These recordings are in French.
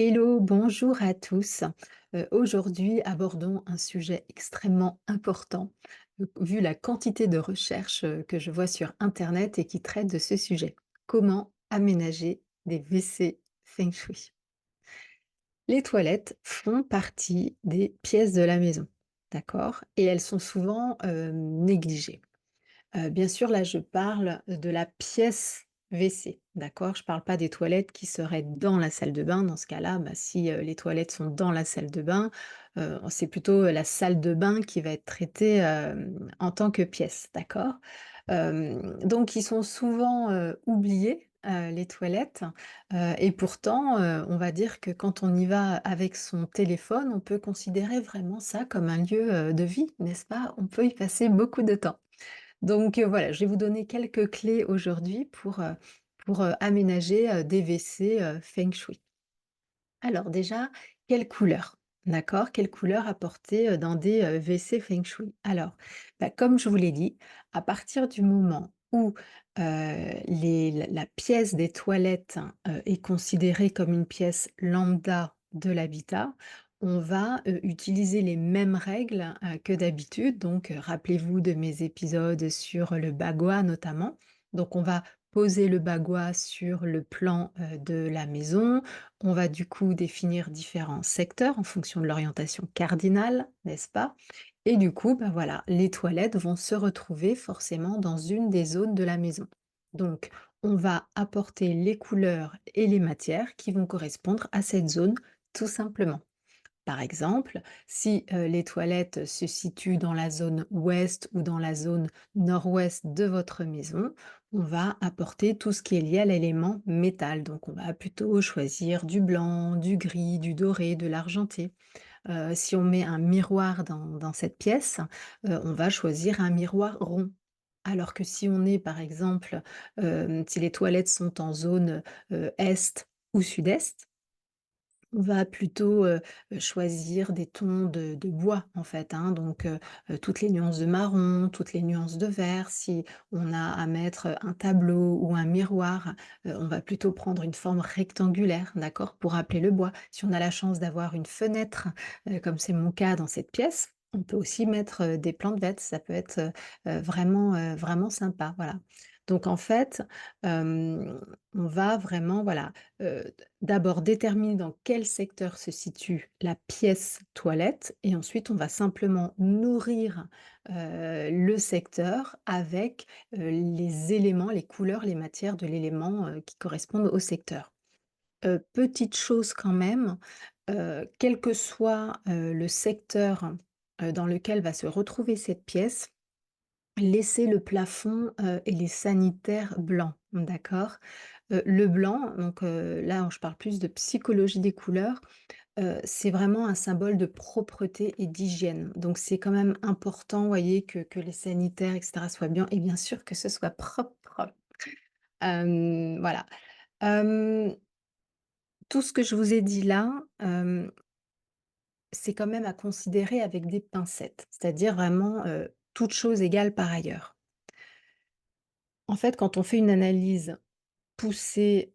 Hello, bonjour à tous. Aujourd'hui, abordons un sujet extrêmement important, vu la quantité de recherches que je vois sur Internet et qui traitent de ce sujet. Comment aménager des WC Feng Shui? Les toilettes font partie des pièces de la maison, d'accord? Et elles sont souvent négligées. Bien sûr, là, je parle de la pièce WC, d'accord? Je parle pas des toilettes qui seraient dans la salle de bain. Dans ce cas-là, bah, si, les toilettes sont dans la salle de bain, c'est plutôt, la salle de bain qui va être traitée, en tant que pièce, d'accord? Donc ils sont souvent, oubliés, les toilettes, et pourtant, on va dire que quand on y va avec son téléphone, on peut considérer vraiment ça comme un lieu, de vie, n'est-ce pas? On peut y passer beaucoup de temps. Donc voilà, je vais vous donner quelques clés aujourd'hui pour aménager, des WC, feng shui. Alors déjà, quelle couleur? D'accord? Quelle couleur apporter, dans des, WC feng shui? Alors, bah, comme je vous l'ai dit, à partir du moment où, la pièce des toilettes, est considérée comme une pièce lambda de l'habitat, on va, utiliser les mêmes règles, que d'habitude. Donc, rappelez-vous de mes épisodes sur le bagua notamment. Donc on va poser le bagua sur le plan, de la maison, on va du coup définir différents secteurs en fonction de l'orientation cardinale, n'est-ce pas? Et du coup, bah voilà, les toilettes vont se retrouver forcément dans une des zones de la maison. Donc, on va apporter les couleurs et les matières qui vont correspondre à cette zone, tout simplement. Par exemple, si les toilettes se situent dans la zone ouest ou dans la zone nord-ouest de votre maison, on va apporter tout ce qui est lié à l'élément métal. Donc on va plutôt choisir du blanc, du gris, du doré, de l'argenté. Si on met un miroir dans cette pièce, on va choisir un miroir rond. Alors que si on est par exemple, si les toilettes sont en zone, est ou sud-est, on va plutôt, choisir des tons de bois, en fait, hein, donc toutes les nuances de marron, toutes les nuances de vert. Si on a à mettre, un tableau ou un miroir, on va plutôt prendre une forme rectangulaire, d'accord? Pour rappeler le bois. Si on a la chance d'avoir une fenêtre, comme c'est mon cas dans cette pièce, on peut aussi mettre, des plantes vertes. Ça peut être, vraiment sympa, voilà. Donc en fait, on va vraiment, voilà, d'abord déterminer dans quel secteur se situe la pièce toilette et ensuite on va simplement nourrir, le secteur avec, les éléments, les couleurs, les matières de l'élément, qui correspondent au secteur. Petite chose quand même, quel que soit, le secteur, dans lequel va se retrouver cette pièce, laissez le plafond, et les sanitaires blancs, d'accord? Le blanc, donc là, je parle plus de psychologie des couleurs, c'est vraiment un symbole de propreté et d'hygiène. Donc c'est quand même important, vous voyez, que les sanitaires et cetera soient bien et bien sûr que ce soit propre. Voilà. Hem, tout ce que je vous ai dit là, c'est quand même à considérer avec des pincettes, c'est-à-dire vraiment, toutes choses égales par ailleurs. En fait, quand on fait une analyse poussée,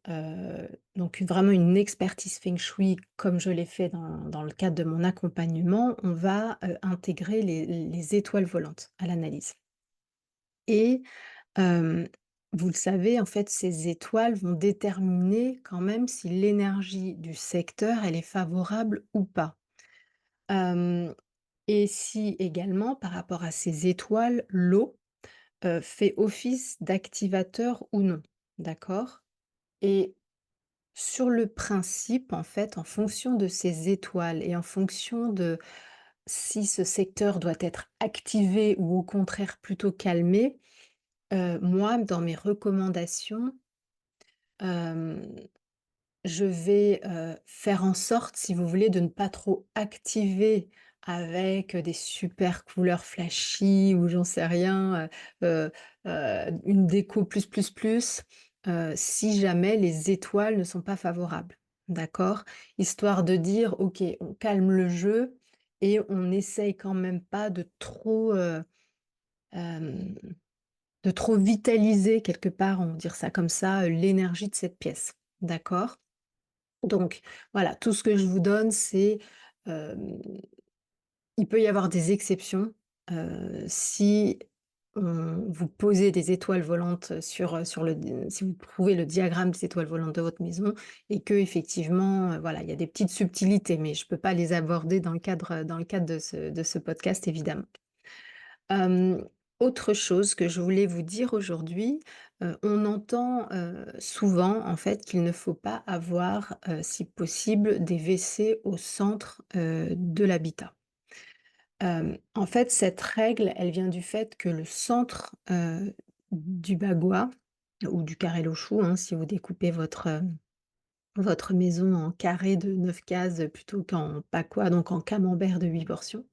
donc vraiment une expertise feng shui comme je l'ai fait dans le cadre de mon accompagnement, on va, intégrer les étoiles volantes à l'analyse et hem, vous le savez, en fait, ces étoiles vont déterminer quand même si l'énergie du secteur, elle est favorable ou pas. Hem et si également, par rapport à ces étoiles, l'eau, fait office d'activateur ou non, d'accord? Et sur le principe, en fait, en fonction de ces étoiles et en fonction de si ce secteur doit être activé ou au contraire plutôt calmé, moi, dans mes recommandations, hem, je vais, faire en sorte, si vous voulez, de ne pas trop activer avec, des super couleurs flashy ou j'en sais rien, une déco plus, si jamais les étoiles ne sont pas favorables. D'accord? Histoire de dire: «OK, on calme le jeu et on essaye quand même pas hem, de trop vitaliser quelque part», on va dire ça comme ça, l'énergie de cette pièce. D'accord? Donc voilà, tout ce que je vous donne, c'est, hem, il peut y avoir des exceptions, si vous posez des étoiles volantes sur le si vous trouvez le diagramme des étoiles volantes de votre maison et qu'effectivement, voilà, il y a des petites subtilités, mais je ne peux pas les aborder dans le cadre de ce podcast, évidemment. Hem, Autre chose que je voulais vous dire aujourd'hui, on entend, souvent, en fait, qu'il ne faut pas avoir, si possible, des WC au centre, de l'habitat. En fait, cette règle, elle vient du fait que le centre, du bagua ou du carré chou, hein, si vous découpez votre maison en carré de 9 cases plutôt qu'en pacois, donc en camembert de 8 portions.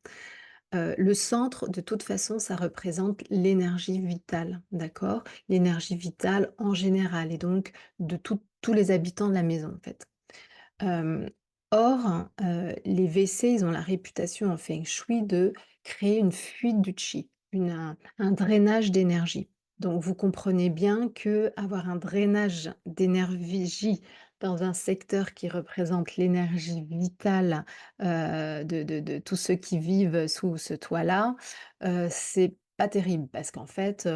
Le centre, de toute façon, ça représente l'énergie vitale, d'accord? L'énergie vitale en général et donc de tous les habitants de la maison, en fait. Hem, Or, les WC, ils ont la réputation en feng shui de créer une fuite du qi, un drainage d'énergie. Donc vous comprenez bien que avoir un drainage d'énergie dans un secteur qui représente l'énergie vitale, de tous ceux qui vivent sous ce toit-là, c'est pas terrible parce qu'en fait,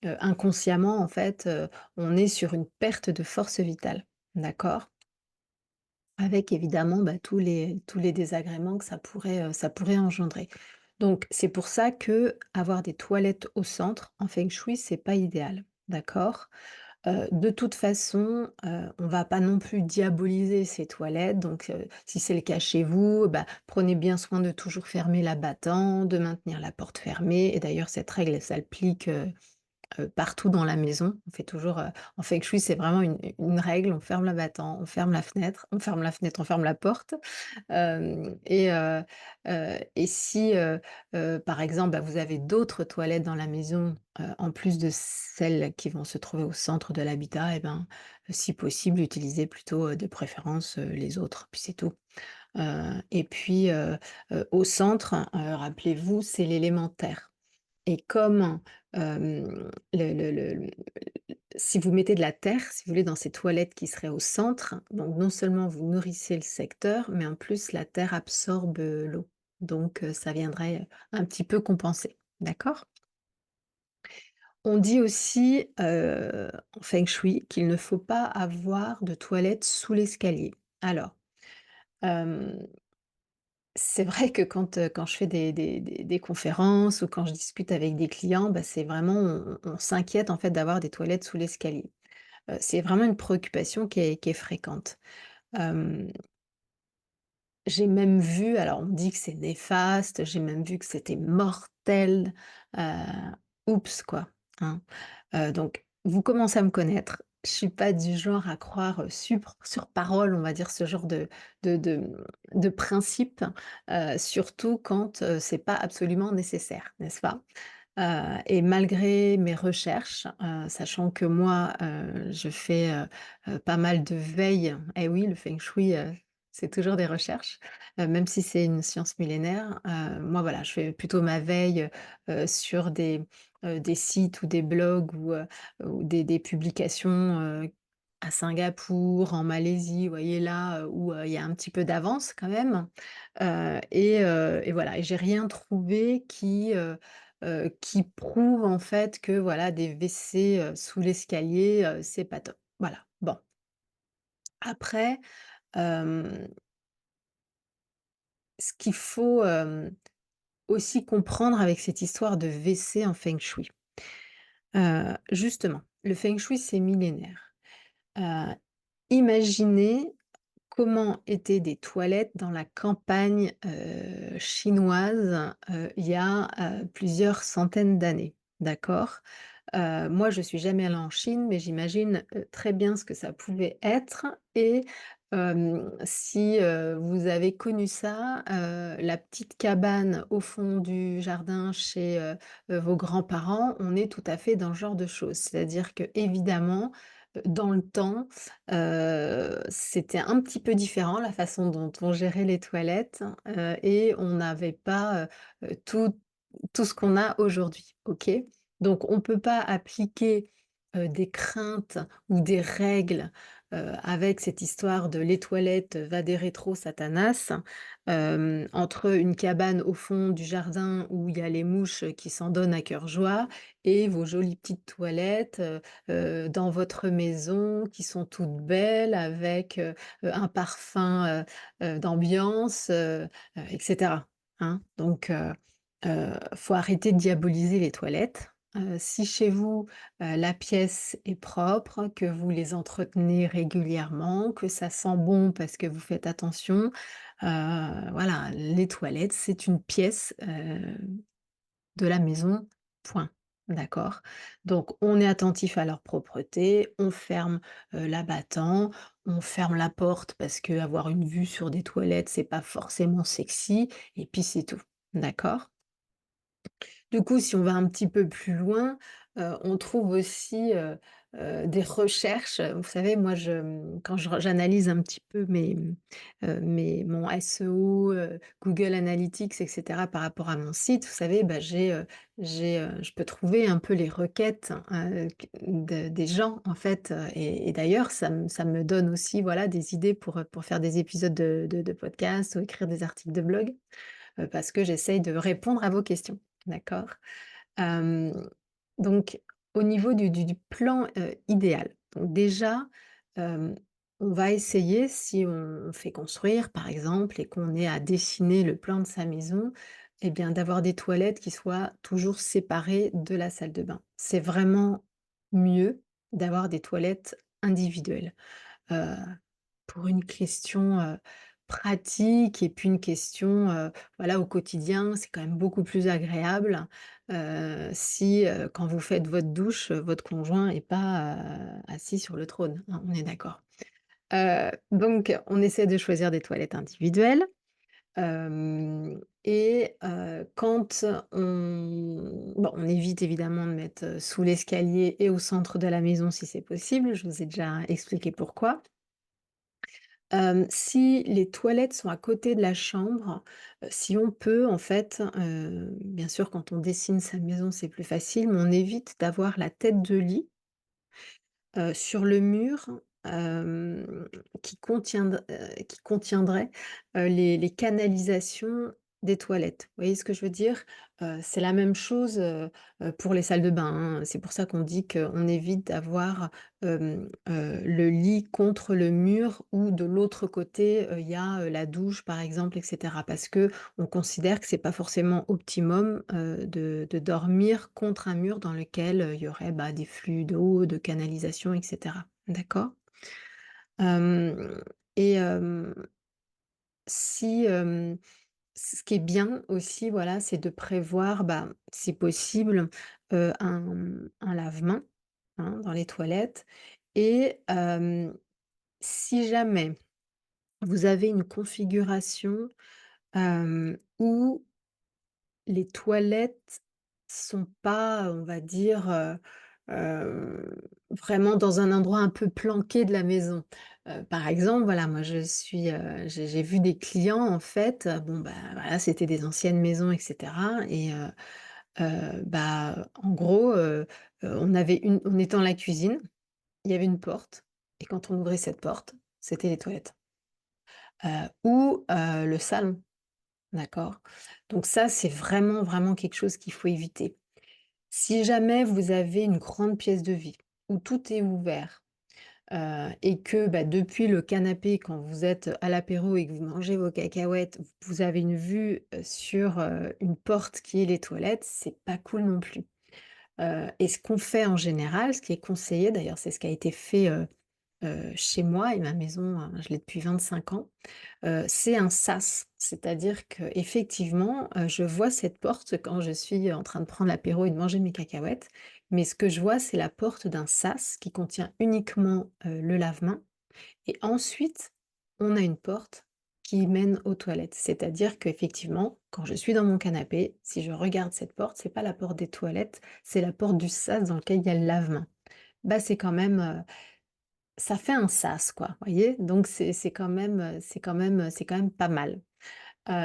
inconsciemment, en fait, on est sur une perte de force vitale, d'accord? Avec évidemment, bah, tous les désagréments que ça pourrait engendrer. Donc c'est pour ça que avoir des toilettes au centre, en feng shui, c'est pas idéal, d'accord? De toute façon, on va pas non plus diaboliser ces toilettes, donc si c'est le cas chez vous, bah, prenez bien soin de toujours fermer la battante, de maintenir la porte fermée et d'ailleurs cette règle, elle s'applique, partout dans la maison. On fait toujours, en feng shui, c'est vraiment une règle, on ferme la battante, on ferme la porte. Et si, par exemple, bah, vous avez d'autres toilettes dans la maison, en plus de celles qui vont se trouver au centre de l'habitat et ben, si possible, utilisez plutôt, de préférence, les autres, puis c'est tout. Et puis, au centre, rappelez-vous, c'est l'élémentaire. Et comme, le si vous mettez de la terre, si vous voulez, dans ces toilettes qui seraient au centre, donc non seulement vous nourrissez le secteur, mais en plus la terre absorbe, l'eau. Donc ça viendrait, un petit peu compenser, d'accord? On dit aussi, en feng shui, qu'il ne faut pas avoir de toilettes sous l'escalier. Alors, hem c'est vrai que quand je fais des conférences ou quand je discute avec des clients, bah, c'est vraiment on s'inquiète en fait d'avoir des toilettes sous l'escalier. C'est vraiment une préoccupation qui est fréquente. Hem, j'ai même vu, alors on dit que c'est néfaste, j'ai même vu que c'était mortel, heu, oups quoi, hein. Donc vous commencez à me connaître, je suis pas du genre à croire, sur parole, on va dire, ce genre de de, de principe, surtout quand, c'est pas absolument nécessaire, n'est-ce pas? Et malgré mes recherches, sachant que moi, je fais, pas mal de veille et oui, le feng shui, c'est toujours des recherches, même si c'est une science millénaire. Moi, voilà, je fais plutôt ma veille, sur des sites ou des blogs ou des publications, à Singapour, en Malaisie, vous voyez là, où, il y a un petit peu d'avance quand même. Et voilà et j'ai rien trouvé qui prouve en fait que voilà des WC, sous l'escalier, c'est pas top. Voilà, bon. Après, hem, ce qu'il faut, aussi comprendre avec cette histoire de WC en feng shui, justement, le feng shui, c'est millénaire. Heu, Imaginez comment étaient des toilettes dans la campagne, chinoise, il y a, plusieurs centaines d'années, d'accord? Moi, je suis jamais allée en Chine, mais j'imagine, très bien ce que ça pouvait être et si, vous avez connu ça, la petite cabane au fond du jardin chez, vos grands-parents, on est tout à fait dans ce genre de choses. C'est-à-dire qu'évidemment, dans le temps, c'était un petit peu différent la façon dont on gérait les toilettes, et on n'avait pas, tout ce qu'on a aujourd'hui, OK? Donc on ne peut pas appliquer des craintes ou des règles, avec cette histoire de «les toilettes, vade retro Satanas», entre une cabane au fond du jardin où il y a les mouches qui s'en donnent à cœur joie et vos jolies petites toilettes, dans votre maison qui sont toutes belles avec, un parfum, d'ambiance, et cetera, hein. Donc faut arrêter de diaboliser les toilettes. Si chez vous, la pièce est propre, que vous les entretenez régulièrement, que ça sent bon parce que vous faites attention, voilà, les toilettes, c'est une pièce, de la maison, point. D'accord? Donc on est attentif à leur propreté, on ferme, l'abattant, on ferme la porte parce qu'avoir une vue sur des toilettes, c'est pas forcément sexy et puis c'est tout. D'accord? Du coup, si on va un petit peu plus loin, on trouve aussi, des recherches, vous savez, moi, quand j'analyse un petit peu mon SEO, Google Analytics et cetera par rapport à mon site, vous savez, bah, je peux trouver un peu les requêtes, des gens, en fait, et d'ailleurs, ça me donne aussi, voilà, des idées pour faire des épisodes de podcast ou écrire des articles de blog, parce que j'essaye de répondre à vos questions. D'accord? Hem, donc au niveau du plan, idéal, donc déjà, hem, on va essayer si on fait construire par exemple et qu'on est à dessiner le plan de sa maison, et bien d'avoir des toilettes qui soient toujours séparées de la salle de bain. C'est vraiment mieux d'avoir des toilettes individuelles. Heu pour une question, pratique et puis une question, voilà, au quotidien, c'est quand même beaucoup plus agréable, si, quand vous faites votre douche, votre conjoint est pas, assis sur le trône, hein, on est d'accord. Donc on essaie de choisir des toilettes individuelles, et quand on évite évidemment de mettre, sous l'escalier et au centre de la maison si c'est possible, je vous ai déjà expliqué pourquoi. Si les toilettes sont à côté de la chambre, si on peut en fait, bien sûr quand on dessine sa maison c'est plus facile, mais on évite d'avoir la tête de lit, sur le mur, hem, qui contiendrait, les canalisations des toilettes. Vous voyez ce que je veux dire? C'est la même chose, pour les salles de bain, hein. C'est pour ça qu'on dit qu'on évite d'avoir, le lit contre le mur ou de l'autre côté, il y a, la douche par exemple et cetera. Parce qu'on considère que c'est pas forcément optimum, de dormir contre un mur dans lequel, il y aurait, bah, des flux d'eau, de canalisation et cetera. D'accord? Hem et si, ce qui est bien aussi, voilà, c'est de prévoir, bah, si possible, un lave-mains, hein, dans les toilettes et si jamais vous avez une configuration, où les toilettes sont pas, on va dire, vraiment dans un endroit un peu planqué de la maison. Par exemple, voilà, moi je suis, j'ai vu des clients en fait, bon, bah, voilà, c'était des anciennes maisons et cetera et bah, en gros, on était dans la cuisine, il y avait une porte et quand on ouvrait cette porte, c'était les toilettes, ou le salon. D'accord? Donc ça, c'est vraiment, vraiment quelque chose qu'il faut éviter. Si jamais vous avez une grande pièce de vie où tout est ouvert, et que, bah, depuis le canapé, quand vous êtes à l'apéro et que vous mangez vos cacahuètes, vous avez une vue, sur, une porte qui est les toilettes, c'est pas cool non plus. Et ce qu'on fait en général, ce qui est conseillé d'ailleurs, c'est ce qui a été fait, chez moi et ma maison, je l'ai depuis 25 ans. C'est un sas, c'est-à-dire qu'effectivement, je vois cette porte quand je suis en train de prendre l'apéro et de manger mes cacahuètes, mais ce que je vois, c'est la porte d'un sas qui contient uniquement, le lave-mains et ensuite, on a une porte qui mène aux toilettes. C'est-à-dire qu'effectivement, quand je suis dans mon canapé, si je regarde cette porte, c'est pas la porte des toilettes, c'est la porte du sas dans lequel il y a le lave-mains. Bah, c'est quand même, ça fait un sas quoi, voyez? Donc c'est quand même, c'est quand même pas mal.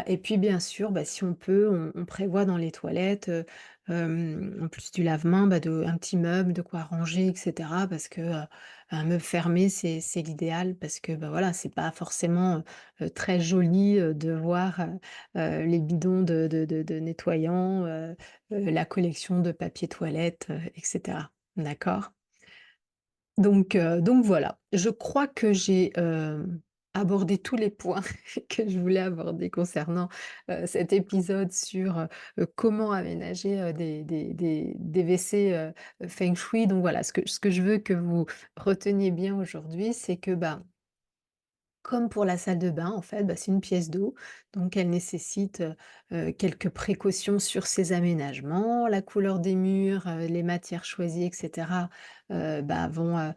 Et puis bien sûr, bah, si on peut, on prévoit dans les toilettes, en plus du lave-mains, bah, un petit meuble, de quoi ranger et cetera. Parce que, un meuble fermé, c'est l'idéal parce que, bah, voilà, c'est pas forcément, très joli, de voir, les bidons de nettoyants, la collection de papier toilette, et cetera. D'accord? Donc voilà, je crois que j'ai, abordé tous les points que je voulais aborder concernant, cet épisode sur, comment aménager, des WC, feng shui. Donc voilà, ce que je veux que vous reteniez bien aujourd'hui, c'est que, bah, comme pour la salle de bain, en fait, bah, c'est une pièce d'eau, donc elle nécessite, quelques précautions sur ses aménagements. La couleur des murs, les matières choisies et cetera, bah, vont,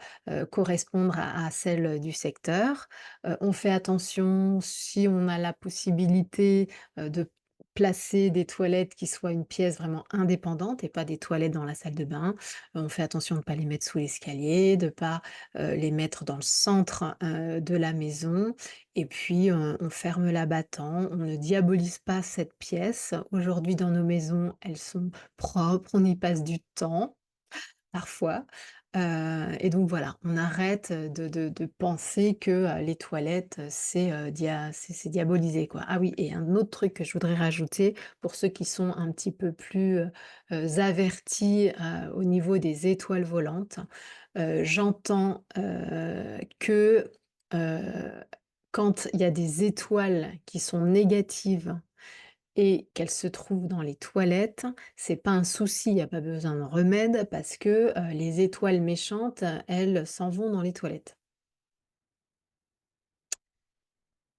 correspondre à celles du secteur. On fait attention, si on a la possibilité, de placer des toilettes qui soient une pièce vraiment indépendante et pas des toilettes dans la salle de bain. On fait attention de ne pas les mettre sous l'escalier, de pas les mettre dans le centre, de la maison et puis, on ferme la battant, on ne diabolise pas cette pièce. Aujourd'hui, dans nos maisons, elles sont propres, on y passe du temps, parfois, et donc voilà, on arrête, de penser que, les toilettes, c'est diabolisé, quoi. Ah oui, et un autre truc que je voudrais rajouter, pour ceux qui sont un petit peu plus, avertis, au niveau des étoiles volantes, j'entends, que, heu, quand il y a des étoiles qui sont négatives et qu'elle se trouve dans les toilettes, c'est pas un souci, il y a pas besoin de remède parce que, les étoiles méchantes, elles s'en vont dans les toilettes.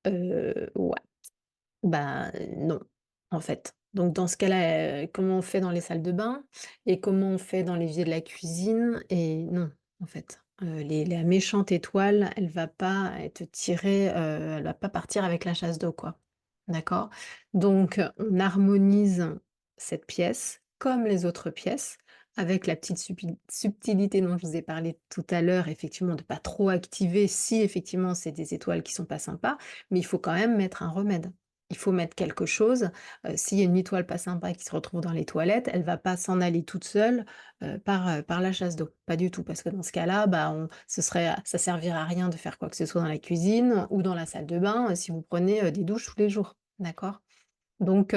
Ouais, bah, non, en fait. Donc dans ce cas-là, comment on fait dans les salles de bain et comment on fait dans l'évier de la cuisine et non, en fait. Les la méchante étoile, elle va pas être tirée, elle va pas partir avec la chasse d'eau, quoi. D'accord? Donc, on harmonise cette pièce comme les autres pièces avec la petite subtilité dont je vous ai parlé tout à l'heure, effectivement, de pas trop activer si effectivement c'est des étoiles qui sont pas sympas, mais il faut quand même mettre un remède. Il faut mettre quelque chose, s'il y a une étoile pas sympa qui se retrouve dans les toilettes, elle va pas s'en aller toute seule, par la chasse d'eau. Pas du tout, parce que dans ce cas-là, bah, ça servirait à rien de faire quoi que ce soit dans la cuisine ou dans la salle de bain, si vous prenez, des douches tous les jours. D'accord? Donc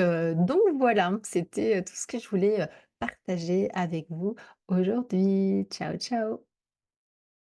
voilà, c'était, tout ce que je voulais, partager avec vous aujourd'hui. Ciao, ciao.